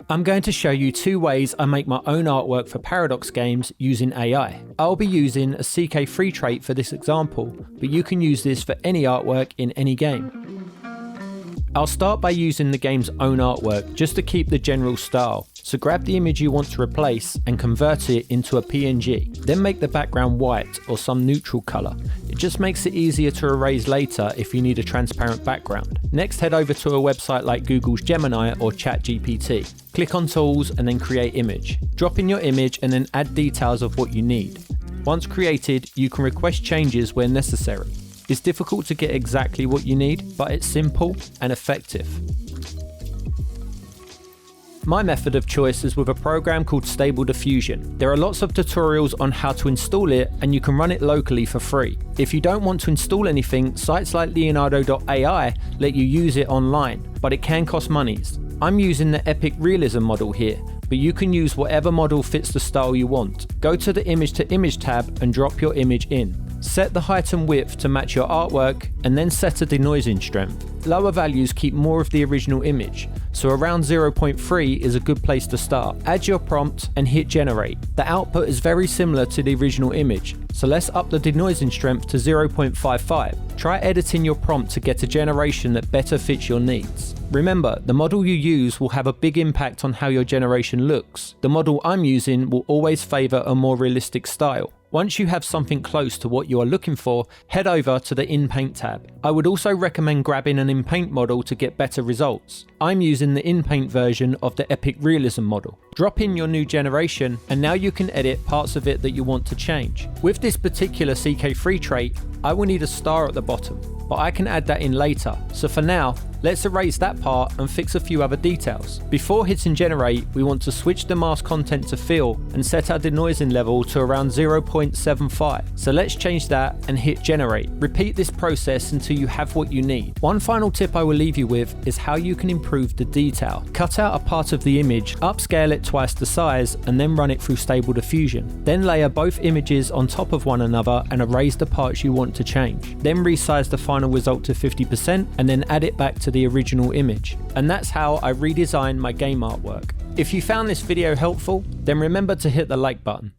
I'm going to show you 2 ways I make my own artwork for Paradox games using AI. I'll be using a CK3 trait for this example, but you can use this for any artwork in any game. I'll start by using the game's own artwork just to keep the general style. So grab the image you want to replace and convert it into a PNG. Then make the background white or some neutral colour. It just makes it easier to erase later if you need a transparent background. Next, head over to a website like Google's Gemini or ChatGPT. Click on Tools and then Create Image. Drop in your image and then add details of what you need. Once created, you can request changes where necessary. It's difficult to get exactly what you need, but it's simple and effective. My method of choice is with a program called Stable Diffusion. There are lots of tutorials on how to install it, and you can run it locally for free. If you don't want to install anything, sites like Leonardo.ai let you use it online, but it can cost monies. I'm using the Epic Realism model here, but you can use whatever model fits the style you want. Go to the Image to Image tab and drop your image in. Set the height and width to match your artwork, and then set a denoising strength. Lower values keep more of the original image, so around 0.3 is a good place to start. Add your prompt and hit generate. The output is very similar to the original image, so let's up the denoising strength to 0.55. Try editing your prompt to get a generation that better fits your needs. Remember, the model you use will have a big impact on how your generation looks. The model I'm using will always favour a more realistic style. Once you have something close to what you are looking for, head over to the InPaint tab. I would also recommend grabbing an InPaint model to get better results. I'm using the InPaint version of the Epic Realism model. Drop in your new generation, and now you can edit parts of it that you want to change. With this particular CK3 trait, I will need a star at the bottom, but I can add that in later. So for now, let's erase that part and fix a few other details. Before hitting generate, we want to switch the mask content to fill and set our denoising level to around 0.75. So let's change that and hit generate. Repeat this process until you have what you need. One final tip I will leave you with is how you can improve the detail. Cut out a part of the image, upscale it twice the size, and then run it through Stable Diffusion. Then layer both images on top of one another and erase the parts you want to change. Then resize the final result to 50% and then add it back to the original image. And that's how I redesign my game artwork. If you found this video helpful, then remember to hit the like button.